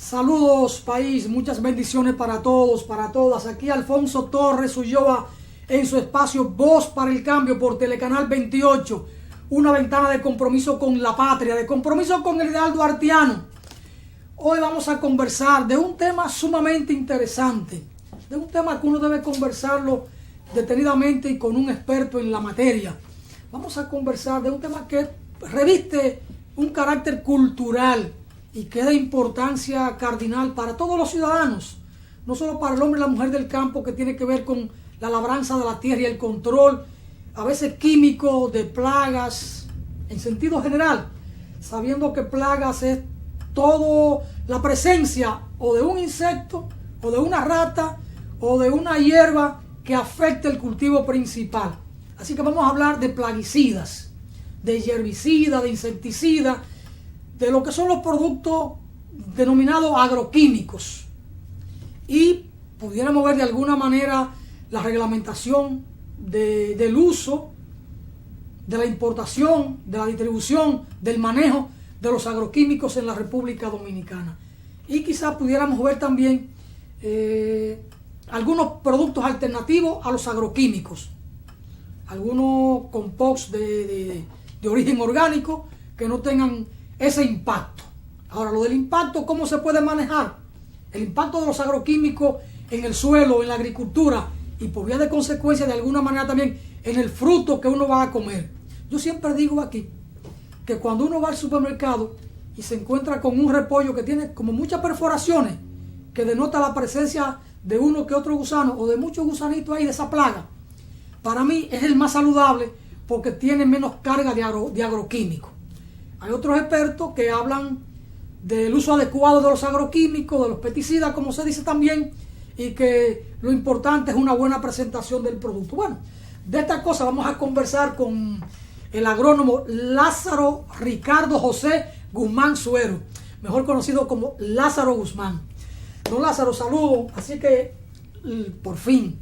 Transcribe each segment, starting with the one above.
Saludos país, muchas bendiciones para todos, para todas. Aquí Alfonso Torres Ulloa en su espacio Voz para el Cambio por Telecanal 28. Una ventana de compromiso con la patria, de compromiso con el ideal duartiano. Hoy vamos a conversar de un tema sumamente interesante, de un tema que uno debe conversarlo detenidamente y con un experto en la materia. Vamos a conversar de un tema que reviste un carácter cultural y que es de importancia cardinal para todos los ciudadanos, no solo para el hombre y la mujer del campo, que tiene que ver con la labranza de la tierra y el control, a veces químico, de plagas, en sentido general, sabiendo que plagas es todo la presencia o de un insecto, o de una rata, o de una hierba que afecta el cultivo principal. Así que vamos a hablar de plaguicidas, de herbicidas, de insecticidas, de lo que son los productos denominados agroquímicos. Y pudiéramos ver de alguna manera la reglamentación del uso, de la importación, de la distribución, del manejo de los agroquímicos en la República Dominicana. Y quizás pudiéramos ver también algunos productos alternativos a los agroquímicos, algunos compost de origen orgánico que no tengan ese impacto. Ahora, lo del impacto, ¿cómo se puede manejar? El impacto de los agroquímicos en el suelo, en la agricultura y por vía de consecuencia, de alguna manera también, en el fruto que uno va a comer. Yo siempre digo aquí que cuando uno va al supermercado y se encuentra con un repollo que tiene como muchas perforaciones, que denota la presencia de uno que otro gusano o de muchos gusanitos ahí de esa plaga, para mí es el más saludable porque tiene menos carga de agroquímicos. Hay otros expertos que hablan del uso adecuado de los agroquímicos, de los pesticidas, como se dice también, y que lo importante es una buena presentación del producto. Bueno, de estas cosas vamos a conversar con el agrónomo Lázaro Ricardo José Guzmán Suero, mejor conocido como Lázaro Guzmán. Don Lázaro, saludo. Así que por fin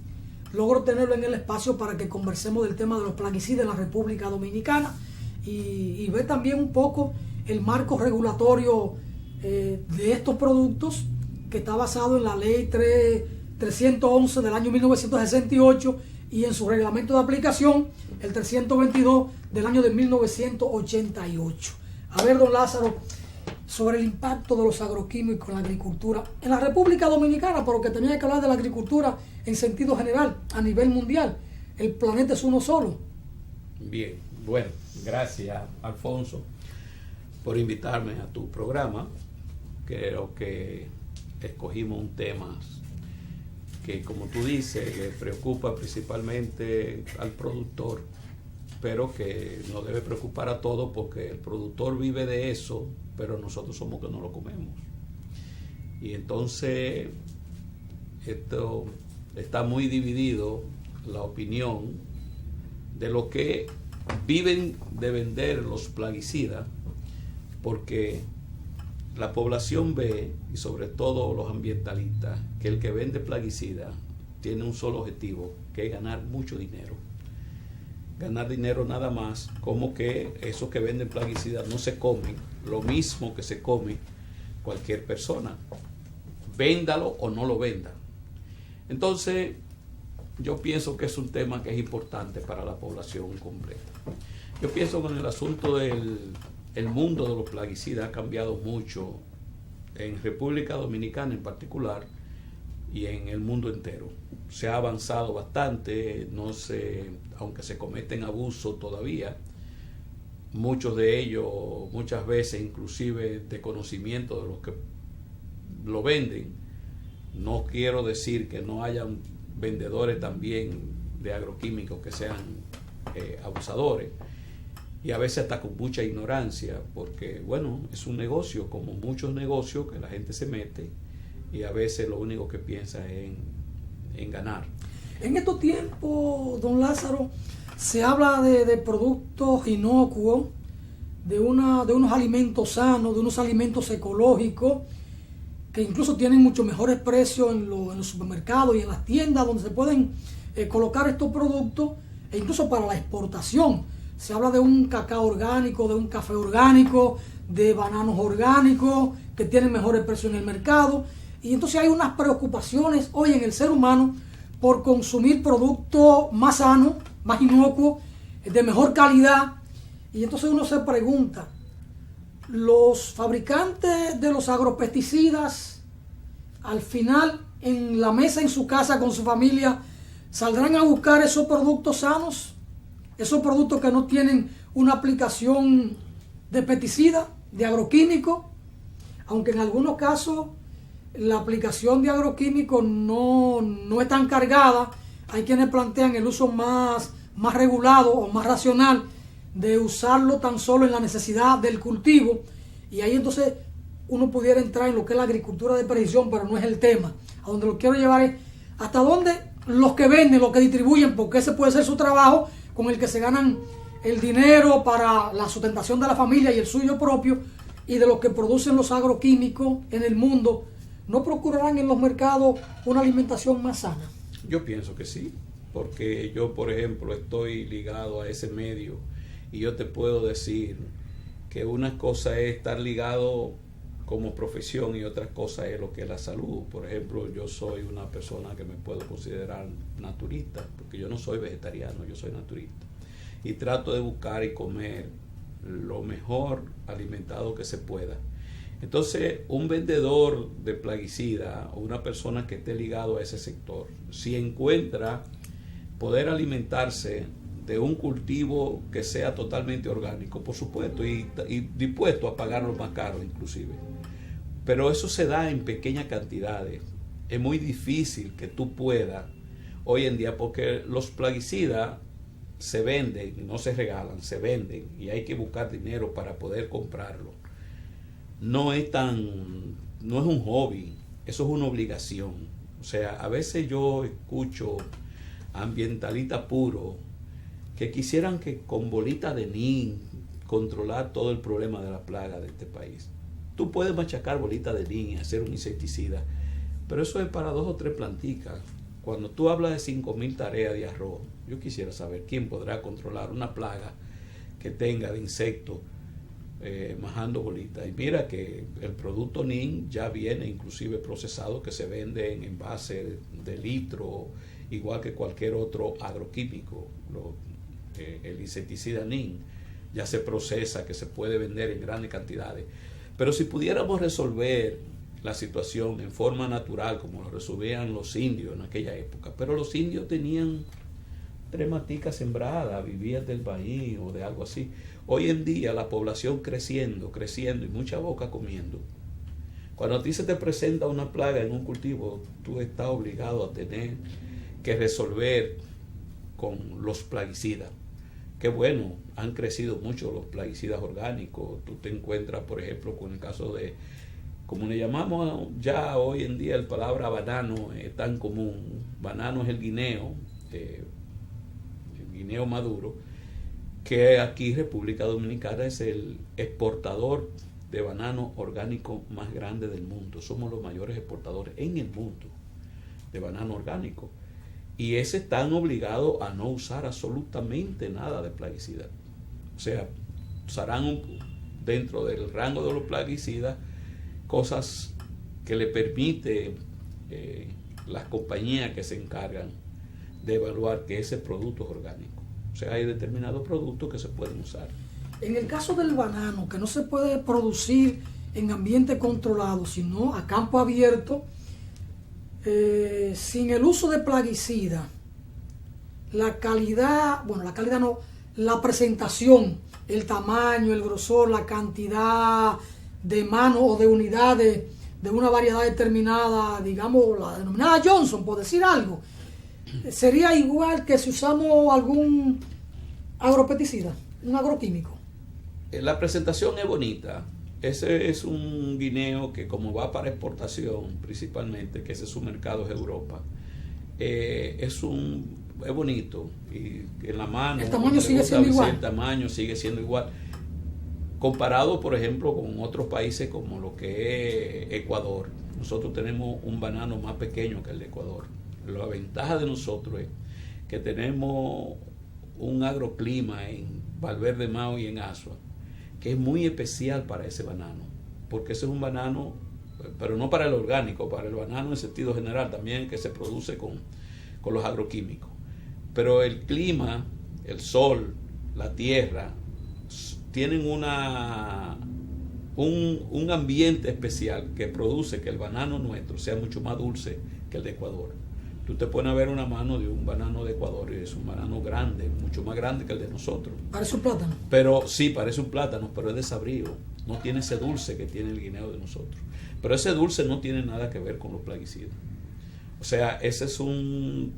logro tenerlo en el espacio para que conversemos del tema de los plaguicidas en la República Dominicana y ver también un poco el marco regulatorio de estos productos, que está basado en la ley 311 del año 1968 y en su reglamento de aplicación, el 322 del año de 1988. A ver, don Lázaro, sobre el impacto de los agroquímicos en la agricultura en la República Dominicana, pero que tenía que hablar de la agricultura en sentido general, a nivel mundial. El planeta es uno solo. Bien, bueno, gracias, Alfonso, por invitarme a tu programa. Creo que escogimos un tema que, como tú dices, le preocupa principalmente al productor, pero que nos debe preocupar a todos porque el productor vive de eso, pero nosotros somos que no lo comemos. Y entonces esto está muy dividido, la opinión de lo que viven de vender los plaguicidas, porque la población ve, y sobre todo los ambientalistas, que el que vende plaguicidas tiene un solo objetivo, que es ganar mucho dinero. Ganar dinero nada más, como que esos que venden plaguicidas no se comen lo mismo que se come cualquier persona, véndalo o no lo venda. Entonces, yo pienso que es un tema que es importante para la población completa. Yo pienso que en el asunto el mundo de los plaguicidas ha cambiado mucho en República Dominicana en particular y en el mundo entero. Se ha avanzado bastante, aunque se cometen abusos todavía, muchos de ellos, muchas veces inclusive de conocimiento de los que lo venden. No quiero decir que no hayan vendedores también de agroquímicos que sean abusadores, y a veces hasta con mucha ignorancia, porque bueno, es un negocio como muchos negocios que la gente se mete y a veces lo único que piensa es en ganar. En estos tiempos, don Lázaro, se habla de productos inocuos, de unos alimentos sanos, de unos alimentos ecológicos, que incluso tienen mucho mejores precios en los supermercados y en las tiendas donde se pueden colocar estos productos, e incluso para la exportación. Se habla de un cacao orgánico, de un café orgánico, de bananos orgánicos, que tienen mejores precios en el mercado. Y entonces hay unas preocupaciones hoy en el ser humano por consumir productos más sanos, más inocuos, de mejor calidad. Y entonces uno se pregunta, los fabricantes de los agropesticidas, al final, en la mesa, en su casa, con su familia, ¿saldrán a buscar esos productos sanos? Esos productos que no tienen una aplicación de pesticida, de agroquímico, aunque en algunos casos la aplicación de agroquímicos no es tan cargada. Hay quienes plantean el uso más regulado o más racional de usarlo tan solo en la necesidad del cultivo, y ahí entonces uno pudiera entrar en lo que es la agricultura de precisión, pero no es el tema. A donde lo quiero llevar es hasta dónde los que venden, los que distribuyen, porque ese puede ser su trabajo con el que se ganan el dinero para la sustentación de la familia y el suyo propio, y de los que producen los agroquímicos en el mundo, ¿no procurarán en los mercados una alimentación más sana? Yo pienso que sí, porque yo, por ejemplo, estoy ligado a ese medio y yo te puedo decir que una cosa es estar ligado como profesión y otra cosa es lo que es la salud. Por ejemplo, yo soy una persona que me puedo considerar naturista, porque yo no soy vegetariano, yo soy naturista. Y trato de buscar y comer lo mejor alimentado que se pueda. Entonces, un vendedor de plaguicida o una persona que esté ligado a ese sector, si encuentra poder alimentarse de un cultivo que sea totalmente orgánico, por supuesto, y dispuesto a pagarlo más caro inclusive. Pero eso se da en pequeñas cantidades. Es muy difícil que tú puedas hoy en día, porque los plaguicidas se venden, no se regalan, se venden y hay que buscar dinero para poder comprarlo. No es un hobby, eso es una obligación. O sea, a veces yo escucho ambientalistas puros que quisieran que con bolita de NIN controlar todo el problema de la plaga de este país. Tú puedes machacar bolita de NIN y hacer un insecticida, pero eso es para 2 o 3 planticas. Cuando tú hablas de 5,000 tareas de arroz, yo quisiera saber quién podrá controlar una plaga que tenga de insectos majando bolitas. Y mira que el producto NIN ya viene inclusive procesado, que se vende en envase de litro, igual que cualquier otro agroquímico. El insecticida NIN ya se procesa, que se puede vender en grandes cantidades. Pero si pudiéramos resolver la situación en forma natural, como lo resolvían los indios en aquella época, pero los indios tenían 3 maticas sembradas, vivían del maíz o de algo así. Hoy en día la población creciendo y mucha boca comiendo. Cuando a ti se te presenta una plaga en un cultivo, tú estás obligado a tener que resolver con los plaguicidas. Que bueno, han crecido mucho los plaguicidas orgánicos. Tú te encuentras, por ejemplo, con el caso de, como le llamamos ya hoy en día, el palabra banano es tan común. Banano es el guineo maduro, que aquí República Dominicana es el exportador de banano orgánico más grande del mundo. Somos los mayores exportadores en el mundo de banano orgánico. Y ese están obligados a no usar absolutamente nada de plaguicida. O sea, usarán dentro del rango de los plaguicidas cosas que le permite las compañías que se encargan de evaluar que ese producto es orgánico. O sea, hay determinados productos que se pueden usar. En el caso del banano, que no se puede producir en ambiente controlado, sino a campo abierto, sin el uso de plaguicida, la presentación, el tamaño, el grosor, la cantidad de manos o de unidades de una variedad determinada, digamos la denominada Johnson, por decir algo, sería igual que si usamos algún agropesticida, un agroquímico. La presentación es bonita. Ese es un guineo que, como va para exportación principalmente, que ese es su mercado es Europa, es bonito y en la mano el tamaño sigue siendo igual. El tamaño sigue siendo igual comparado, por ejemplo, con otros países como lo que es Ecuador. Nosotros tenemos un banano más pequeño que el de Ecuador. La ventaja de nosotros es que tenemos un agroclima en Valverde Mao y en Asua, que es muy especial para ese banano. porque ese es un banano, pero no para el orgánico, para el banano en sentido general, también que se produce con los agroquímicos. Pero el clima, el sol, la tierra, tienen un ambiente especial que produce que el banano nuestro sea mucho más dulce que el de Ecuador. Tú te pones a ver una mano de un banano de Ecuador y es un banano grande, mucho más grande que el de nosotros. Parece un plátano. Pero sí, parece un plátano, pero es desabrido. No tiene ese dulce que tiene el guineo de nosotros. Pero ese dulce no tiene nada que ver con los plaguicidas. O sea, ese es un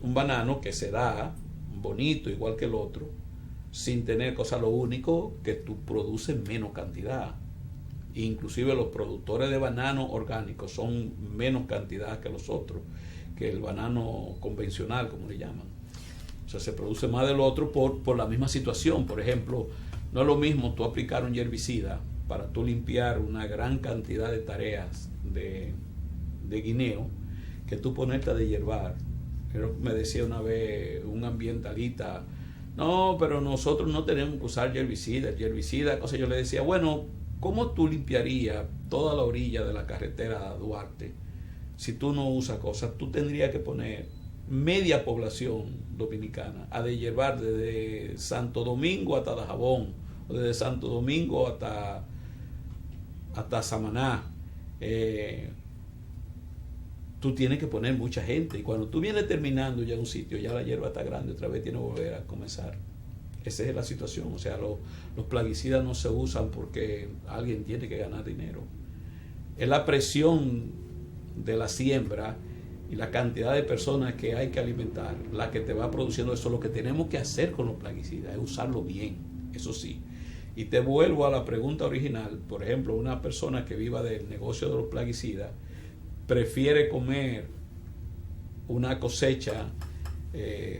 banano que se da bonito, igual que el otro, sin tener cosas. Lo único que tú produces menos cantidad. Inclusive los productores de banano orgánicos son menos cantidad que los otros, que el banano convencional, como le llaman. O sea, se produce más del otro por la misma situación. Por ejemplo, no es lo mismo tú aplicar un herbicida para tú limpiar una gran cantidad de tareas de guineo que tú ponerte a deshiervar. Me decía una vez un ambientalista, no, pero nosotros no tenemos que usar herbicida, cosa. Yo le decía, bueno, ¿cómo tú limpiarías toda la orilla de la carretera Duarte si tú no usas cosas? Tú tendrías que poner media población dominicana a deshiervar desde Santo Domingo hasta Dajabón, o desde Santo Domingo hasta Samaná. Tú tienes que poner mucha gente, y cuando tú vienes terminando ya un sitio, ya la hierba está grande, otra vez tienes que volver a comenzar. Esa es la situación. O sea, los plaguicidas no se usan porque alguien tiene que ganar dinero. Es la presión de la siembra y la cantidad de personas que hay que alimentar la que te va produciendo eso. Lo que tenemos que hacer con los plaguicidas es usarlo bien, eso sí. Y te vuelvo a la pregunta original. Por ejemplo, una persona que viva del negocio de los plaguicidas prefiere comer una cosecha,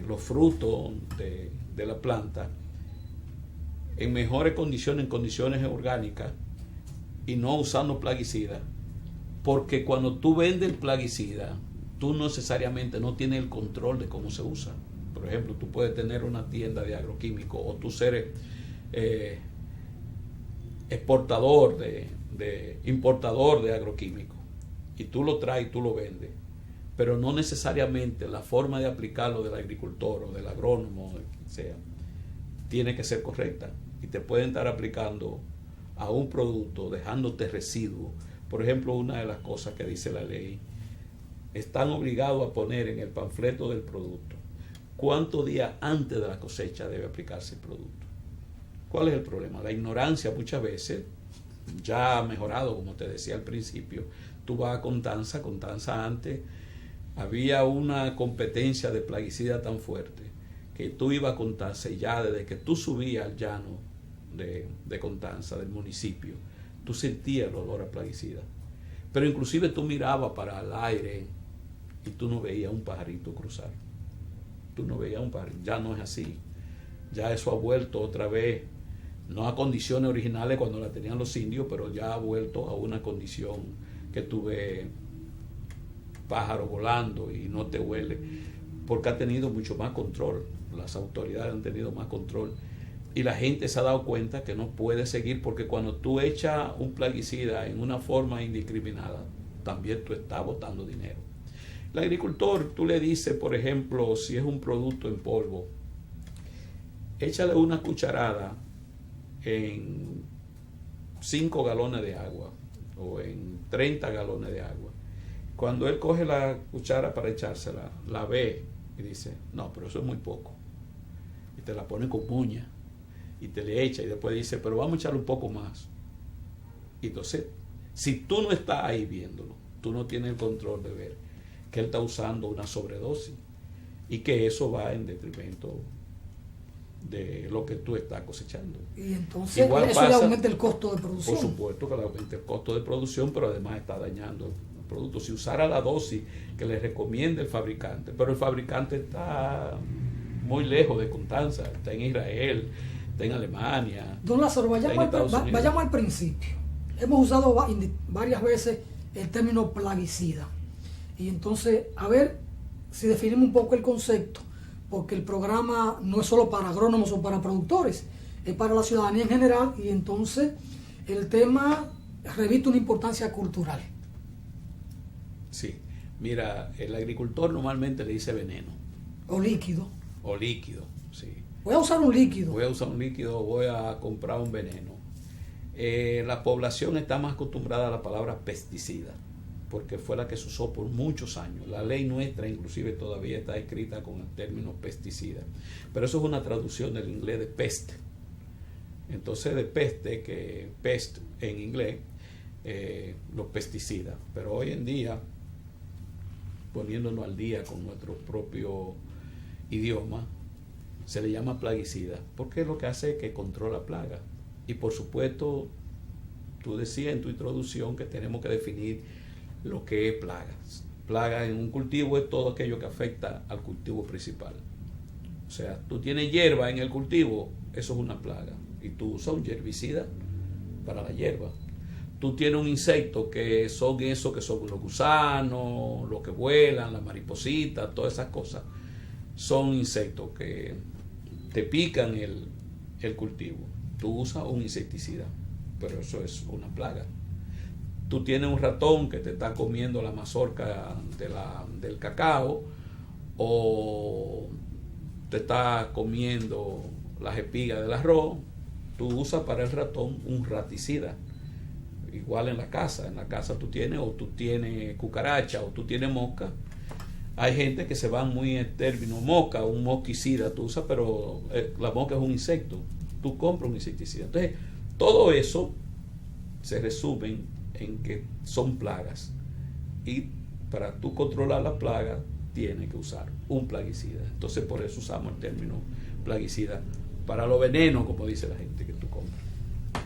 los frutos de la planta en mejores condiciones, en condiciones orgánicas, y no usando plaguicidas, porque cuando tú vendes el plaguicida, tú necesariamente no tienes el control de cómo se usa. Por ejemplo, tú puedes tener una tienda de agroquímicos, o tú ser exportador importador de agroquímicos, y tú lo traes y tú lo vendes, pero no necesariamente la forma de aplicarlo del agricultor o del agrónomo, sea, tiene que ser correcta, y te pueden estar aplicando a un producto dejándote residuos. Por ejemplo, una de las cosas que dice la ley, están obligados a poner en el panfleto del producto cuántos días antes de la cosecha debe aplicarse el producto. ¿Cuál es el problema? La ignorancia muchas veces ya ha mejorado, como te decía al principio. Tú vas a Constanza antes había una competencia de plaguicida tan fuerte que tú ibas a Constanza y ya desde que tú subías al llano de Constanza, del municipio, tú sentías el olor a plaguicida. Pero inclusive tú mirabas para el aire y tú no veías un pajarito cruzar. Tú no veías un pajarito. Ya no es así. Ya eso ha vuelto otra vez, no a condiciones originales cuando la tenían los indios, pero ya ha vuelto a una condición que tú ves pájaros volando y no te huele, porque ha tenido mucho más control. Las autoridades han tenido más control y la gente se ha dado cuenta que no puede seguir, porque cuando tú echas un plaguicida en una forma indiscriminada, también tú estás botando dinero. El agricultor, tú le dices, por ejemplo, si es un producto en polvo, échale una cucharada en 5 galones de agua o en 30 galones de agua. Cuando él coge la cuchara para echársela, la ve y dice, no, pero eso es muy poco. Y te la pone con uña y te le echa, y después dice, pero vamos a echarle un poco más. Y entonces, si tú no estás ahí viéndolo, tú no tienes el control de ver que él está usando una sobredosis y que eso va en detrimento de lo que tú estás cosechando. Y entonces igual eso le aumenta el costo de producción. Por supuesto que le aumenta el costo de producción, pero además está dañando el producto. Si usara la dosis que le recomienda el fabricante, pero el fabricante está muy lejos de Constanza, está en Israel, está en Alemania. Don Lázaro, vayamos al principio. Hemos usado varias veces el término plaguicida. Y entonces, a ver si definimos un poco el concepto, porque el programa no es solo para agrónomos o para productores, es para la ciudadanía en general. Y entonces el tema reviste una importancia cultural. Sí, mira, el agricultor normalmente le dice veneno. O líquido. O líquido, sí. Voy a usar un líquido. Voy a usar un líquido, voy a comprar un veneno. La población está más acostumbrada a la palabra pesticida, porque fue la que se usó por muchos años. La ley nuestra inclusive todavía está escrita con el término pesticida. Pero eso es una traducción del inglés de peste. Entonces de peste, que pest en inglés, los pesticidas. Pero hoy en día, poniéndonos al día con nuestro propio idioma, se le llama plaguicida, porque lo que hace es que controla plagas. Y por supuesto, tú decías en tu introducción que tenemos que definir lo que es plagas. Plaga en un cultivo es todo aquello que afecta al cultivo principal. O sea, tú tienes hierba en el cultivo, eso es una plaga. Y tú usas un herbicida para la hierba. Tú tienes un insecto que son esos que son los gusanos, los que vuelan, las maripositas, todas esas cosas. Son insectos que te pican el cultivo. Tú usas un insecticida, pero eso es una plaga. Tú tienes un ratón que te está comiendo la mazorca del cacao, o te está comiendo las espigas del arroz. Tú usas para el ratón un raticida. Igual en la casa tú tienes, o tú tienes cucaracha, o tú tienes mosca. Hay gente que se va muy en término mosca, un mosquicida tú usas, pero la mosca es un insecto. Tú compras un insecticida. Entonces, todo eso se resume en que son plagas. Y para tú controlar la plaga, tienes que usar un plaguicida. Entonces, por eso usamos el término plaguicida para los venenos, como dice la gente que tú compras.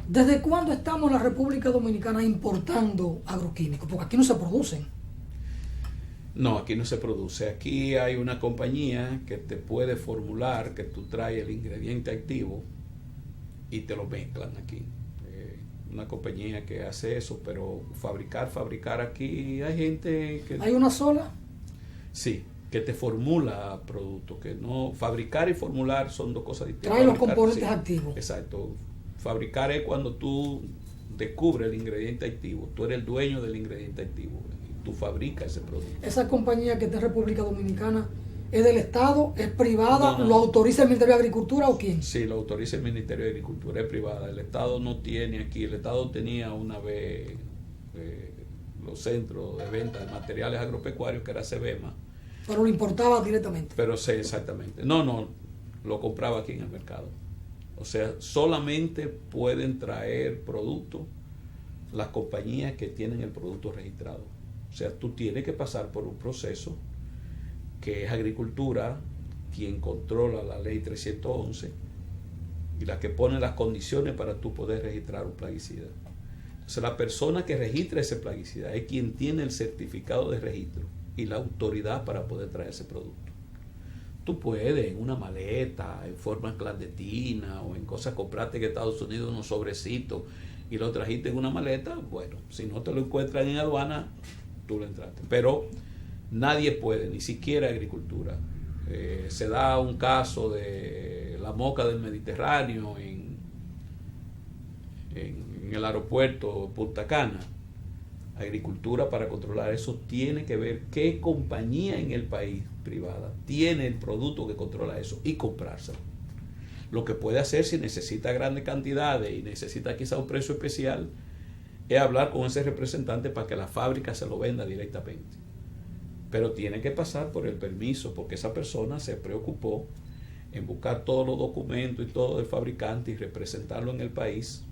¿Desde cuándo estamos en la República Dominicana importando agroquímicos? Porque aquí no se producen. No, aquí no se produce. Aquí hay una compañía que te puede formular que tú traes el ingrediente activo y te lo mezclan aquí. Una compañía que hace eso, pero fabricar aquí hay gente que... ¿Hay una sola? Sí, que te formula productos, que no... Fabricar y formular son dos cosas distintas. Trae los componentes activos. Exacto. Fabricar es cuando tú descubres el ingrediente activo. Tú eres el dueño del ingrediente activo. Tú fabricas ese producto. ¿Esa compañía que está en República Dominicana es del Estado, es privada, No. lo autoriza el Ministerio de Agricultura o quién? Sí, lo autoriza el Ministerio de Agricultura, es privada. El Estado no tiene aquí, el Estado tenía una vez los centros de venta de materiales agropecuarios, que era CEBEMA. Pero lo importaba directamente. Pero sí, exactamente. No, lo compraba aquí en el mercado. O sea, solamente pueden traer productos las compañías que tienen el producto registrado. O sea, tú tienes que pasar por un proceso que es Agricultura, quien controla la ley 311 y la que pone las condiciones para tú poder registrar un plaguicida. Entonces, la persona que registra ese plaguicida es quien tiene el certificado de registro y la autoridad para poder traer ese producto. Tú puedes en una maleta, en forma clandestina o en cosas, compraste en Estados Unidos unos sobrecitos y lo trajiste en una maleta. Bueno, si no te lo encuentran en aduana, tú lo entraste. Pero nadie puede, ni siquiera Agricultura. Se da un caso de la mosca del Mediterráneo en el aeropuerto Punta Cana. Agricultura, para controlar eso, tiene que ver qué compañía en el país privada tiene el producto que controla eso y comprárselo. Lo que puede hacer, si necesita grandes cantidades y necesita quizá un precio especial, es hablar con ese representante para que la fábrica se lo venda directamente. Pero tiene que pasar por el permiso, porque esa persona se preocupó en buscar todos los documentos y todo del fabricante y representarlo en el país,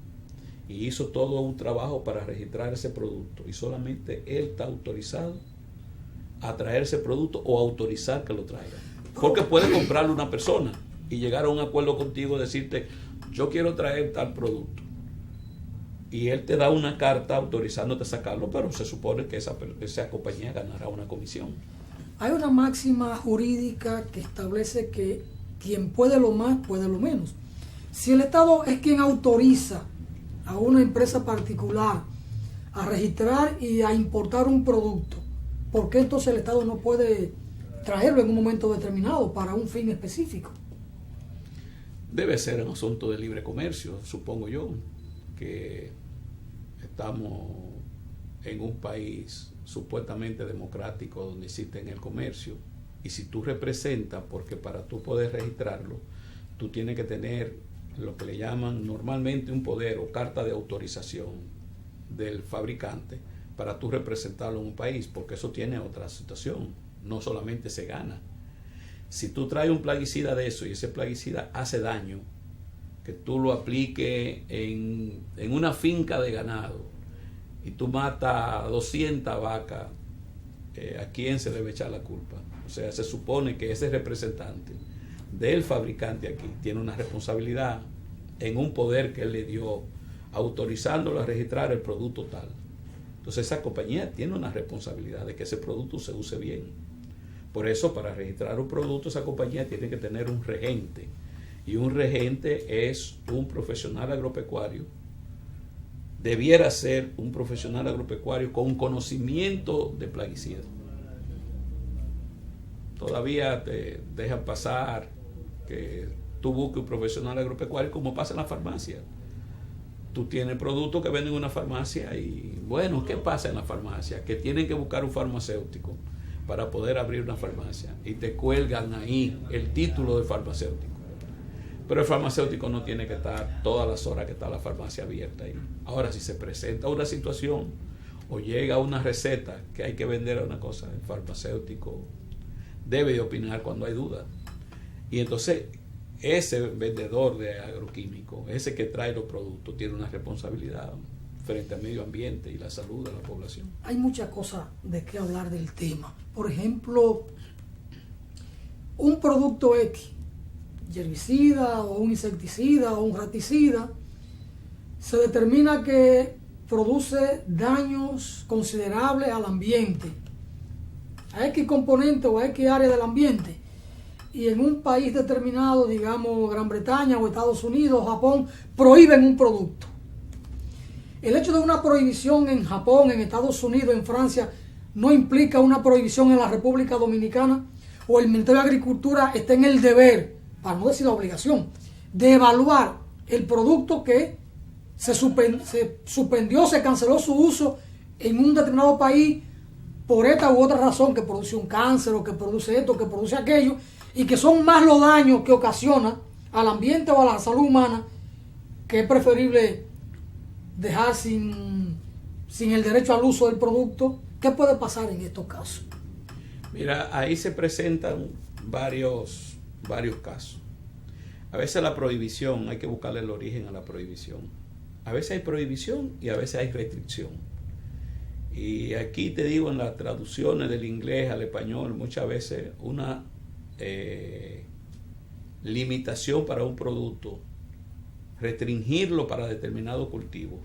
y hizo todo un trabajo para registrar ese producto, y solamente él está autorizado a traer ese producto o autorizar que lo traiga. Porque puede comprarlo una persona y llegar a un acuerdo contigo, decirte, yo quiero traer tal producto, y él te da una carta autorizándote a sacarlo, pero se supone que esa compañía ganará una comisión. Hay una máxima jurídica que establece que quien puede lo más, puede lo menos. Si el Estado es quien autoriza a una empresa particular a registrar y a importar un producto, ¿por qué entonces el Estado no puede traerlo en un momento determinado para un fin específico? Debe ser un asunto de libre comercio, supongo yo, que estamos en un país supuestamente democrático donde existe el comercio, y si tú representas, porque para tú poder registrarlo, tú tienes que tener lo que le llaman normalmente un poder o carta de autorización del fabricante para tú representarlo en un país, porque eso tiene otra situación, no solamente se gana. Si tú traes un plaguicida de eso y ese plaguicida hace daño, que tú lo apliques en una finca de ganado y tú matas 200 vacas, ¿a quién se debe echar la culpa? O sea, se supone que ese representante del fabricante aquí tiene una responsabilidad en un poder que él le dio autorizándolo a registrar el producto tal. Entonces esa compañía tiene una responsabilidad de que ese producto se use bien. Por eso, para registrar un producto, esa compañía tiene que tener un regente, y un regente es un profesional agropecuario. Debiera ser un profesional agropecuario con conocimiento de plaguicidas. Todavía te dejan pasar que tú busques un profesional agropecuario, como pasa en la farmacia. Tú tienes productos que venden en una farmacia y, bueno, ¿qué pasa en la farmacia? Que tienen que buscar un farmacéutico para poder abrir una farmacia y te cuelgan ahí el título de farmacéutico. Pero el farmacéutico no tiene que estar todas las horas que está la farmacia abierta ahí. Ahora, si se presenta una situación o llega una receta que hay que vender a una cosa, el farmacéutico debe de opinar cuando hay duda. Y entonces ese vendedor de agroquímicos, ese que trae los productos, tiene una responsabilidad frente al medio ambiente y la salud de la población. Hay muchas cosas de qué hablar del tema. Por ejemplo, un producto X, herbicida o un insecticida o un raticida, se determina que produce daños considerables al ambiente, a X componente o a X área del ambiente, y en un país determinado, digamos Gran Bretaña o Estados Unidos o Japón, prohíben un producto. El hecho de una prohibición en Japón, en Estados Unidos, en Francia, no implica una prohibición en la República Dominicana, o el Ministerio de Agricultura está en el deber, para no decir la obligación, de evaluar el producto que se suspendió, se canceló su uso en un determinado país por esta u otra razón, que produce un cáncer o que produce esto, que produce aquello, y que son más los daños que ocasiona al ambiente o a la salud humana, que es preferible dejar sin el derecho al uso del producto. ¿Qué puede pasar en estos casos? Mira, ahí se presentan varios casos. A veces la prohibición, hay que buscarle el origen a la prohibición. A veces hay prohibición y a veces hay restricción. Y aquí te digo, en las traducciones del inglés al español, muchas veces una limitación para un producto, restringirlo para determinado cultivo.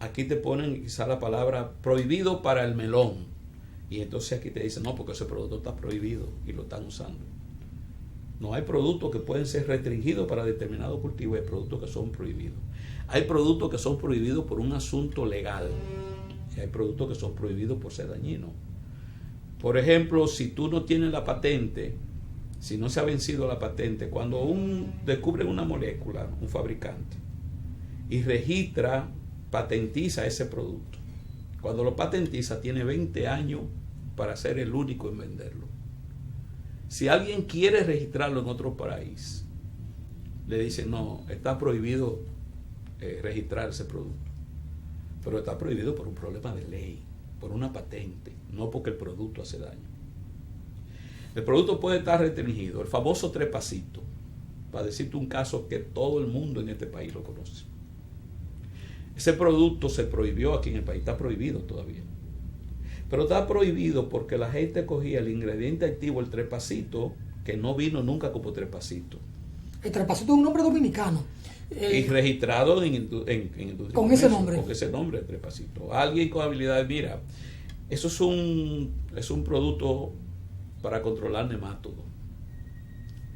Aquí te ponen quizá la palabra prohibido para el melón, y entonces aquí te dicen no, porque ese producto está prohibido y lo están usando. No, hay productos que pueden ser restringidos para determinado cultivo y hay productos que son prohibidos. Hay productos que son prohibidos por un asunto legal y hay productos que son prohibidos por ser dañinos. Por ejemplo, si tú no tienes la patente, si no se ha vencido la patente, cuando descubre una molécula, un fabricante, y registra, patentiza ese producto. Cuando lo patentiza, tiene 20 años para ser el único en venderlo. Si alguien quiere registrarlo en otro país, le dicen, no, está prohibido registrar ese producto. Pero está prohibido por un problema de ley, por una patente, no porque el producto hace daño. El producto puede estar restringido, el famoso trepacito, para decirte un caso que todo el mundo en este país lo conoce. Ese producto se prohibió aquí en el país, está prohibido todavía. Pero está prohibido porque la gente cogía el ingrediente activo, el trepacito, que no vino nunca como trepacito. El trepacito es un nombre dominicano. Y registrado en con ese nombre. Con ese nombre, el trepacito. Alguien con habilidades, mira, eso es un producto para controlar nemátodos,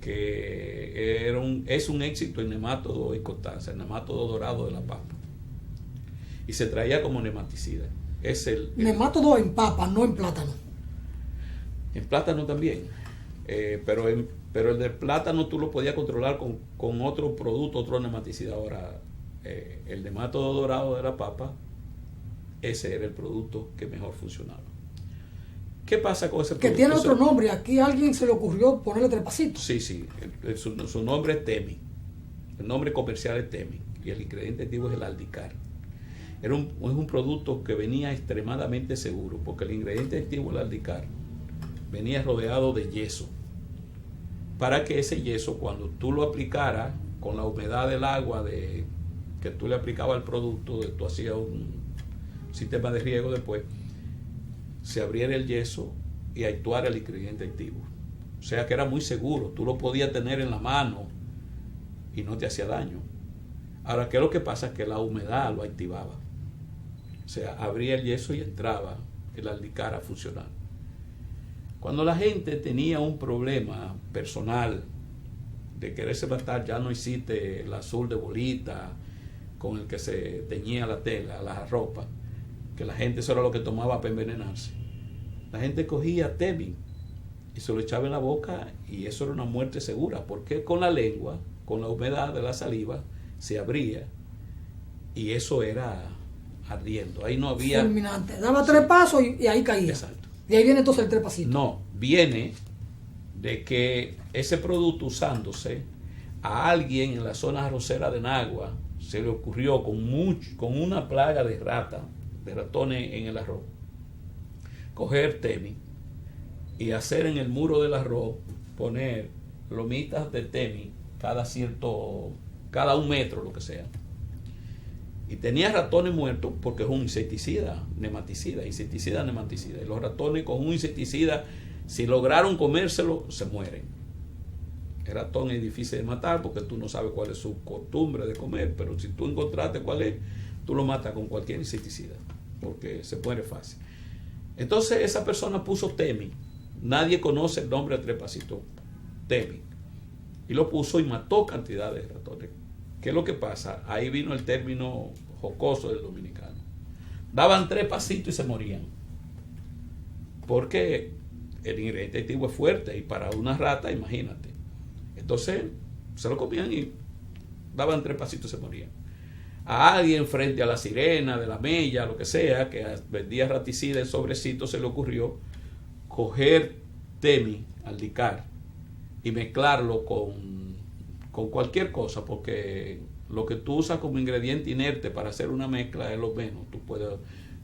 que es un éxito en nemátodo y constancia, el nemátodo dorado de la papa. Y se traía como nematicida. Es el nemátodo en papa, no en plátano. En plátano también. Pero el de plátano tú lo podías controlar con otro producto, otro nematicida. Ahora, el nematodo dorado de la papa, ese era el producto que mejor funcionaba. ¿Qué pasa con ese producto? Que tiene otro nombre. Aquí a alguien se le ocurrió ponerle trepacito. Sí, su nombre es Temi. El nombre comercial es Temi. Y el ingrediente activo es el Aldicar. Es un producto que venía extremadamente seguro, porque el ingrediente activo, el Aldicar, venía rodeado de yeso. Para que ese yeso, cuando tú lo aplicaras con la humedad del agua que tú le aplicabas al producto, tú hacías un sistema de riego después, se abriera el yeso y actuara el ingrediente activo. O sea que era muy seguro, tú lo podías tener en la mano y no te hacía daño. Ahora, ¿qué es lo que pasa? Que la humedad lo activaba. O sea, abría el yeso y entraba el Aldicar a funcionar. Cuando la gente tenía un problema personal de quererse matar, ya no existe el azul de bolita con el que se teñía la tela, la ropa, que la gente eso era lo que tomaba para envenenarse. La gente cogía Temi y se lo echaba en la boca y eso era una muerte segura, porque con la lengua, con la humedad de la saliva, se abría y eso era ardiendo. Ahí no había... Fulminante. Daba 3 pasos y ahí caía. Exacto. Y ahí viene entonces el trepacito. No, viene de que ese producto usándose a alguien en la zona arrocera de Nagua se le ocurrió con una plaga de ratones en el arroz, coger Temi y hacer en el muro del arroz, poner lomitas de Temi cada 1 metro, lo que sea. Y tenía ratones muertos porque es un insecticida, nematicida. Y los ratones con un insecticida, si lograron comérselo, se mueren. El ratón es difícil de matar porque tú no sabes cuál es su costumbre de comer, pero si tú encontraste cuál es, tú lo matas con cualquier insecticida, porque se muere fácil. Entonces esa persona puso Temi. Nadie conoce el nombre de trepacito, Temi. Y lo puso y mató cantidad de ratones. ¿Qué es lo que pasa? Ahí vino el término jocoso del dominicano. Daban 3 pasitos y se morían. Porque el ingrediente activo es fuerte y para una rata, imagínate. Entonces se lo comían y daban 3 pasitos y se morían. A alguien frente a la Sirena, de la Mella, lo que sea, que vendía raticida en sobrecito, se le ocurrió coger Temi, Aldicar, y mezclarlo con cualquier cosa, porque lo que tú usas como ingrediente inerte para hacer una mezcla es lo menos. Tú puedes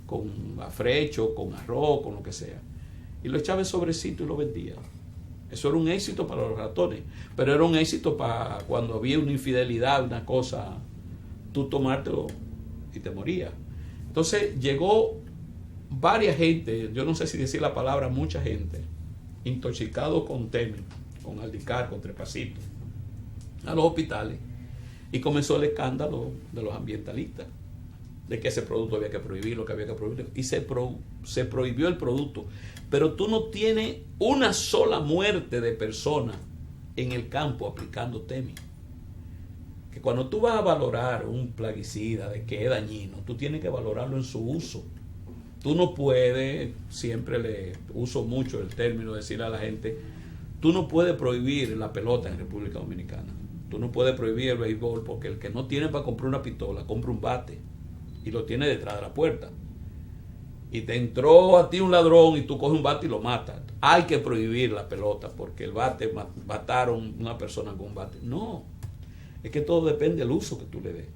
con afrecho, con arroz, con lo que sea. Y lo echaba en sobrecito y lo vendía. Eso era un éxito para los ratones, pero era un éxito para cuando había una infidelidad, una cosa, tú tomártelo y te morías. Entonces llegó varias gente, yo no sé si decir la palabra, mucha gente, intoxicado con Temi, con Aldicar, con trepacito, a los hospitales, y comenzó el escándalo de los ambientalistas de que ese producto había que prohibirlo, que había que prohibirlo, y se prohibió el producto. Pero tú no tienes una sola muerte de persona en el campo aplicando Temi. Que cuando tú vas a valorar un plaguicida de que es dañino, tú tienes que valorarlo en su uso. Tú no puedes, siempre le uso mucho el término de decirle a la gente, tú no puedes prohibir la pelota en República Dominicana. Tú no puedes prohibir el béisbol porque el que no tiene para comprar una pistola, compra un bate y lo tiene detrás de la puerta. Y te entró a ti un ladrón y tú coges un bate y lo matas. Hay que prohibir la pelota porque el bate, mataron a una persona con un bate. No, es que todo depende del uso que tú le des.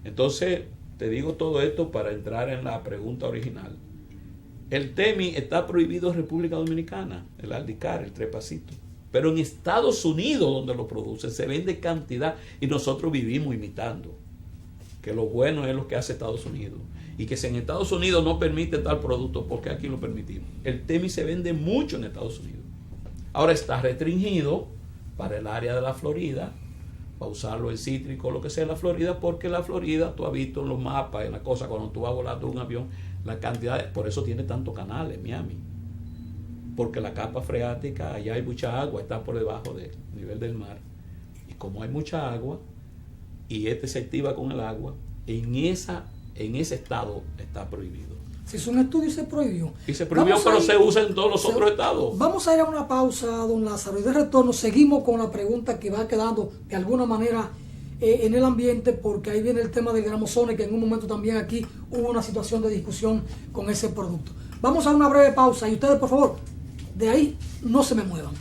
Entonces, te digo todo esto para entrar en la pregunta original. El Temi está prohibido en República Dominicana, el Aldicar, el trepacito. Pero en Estados Unidos, donde lo producen, se vende cantidad y nosotros vivimos imitando. Que lo bueno es lo que hace Estados Unidos. Y que si en Estados Unidos no permite tal producto, ¿por qué aquí lo permitimos? El Temi se vende mucho en Estados Unidos. Ahora está restringido para el área de la Florida, para usarlo en cítrico, lo que sea en la Florida, porque la Florida, tú has visto en los mapas, en la cosa, cuando tú vas volando un avión, la cantidad, por eso tiene tantos canales en Miami. Porque la capa freática, allá hay mucha agua, está por debajo del nivel del mar. Y como hay mucha agua, y se activa con el agua, en ese estado está prohibido. Se hizo un estudio y se prohibió. Y se prohibió, pero se usa en todos los otros estados. Vamos a ir a una pausa, don Lázaro, y de retorno seguimos con la pregunta que va quedando de alguna manera en el ambiente, porque ahí viene el tema del gramosone, que en un momento también aquí hubo una situación de discusión con ese producto. Vamos a una breve pausa y ustedes, por favor, de ahí no se me muevan.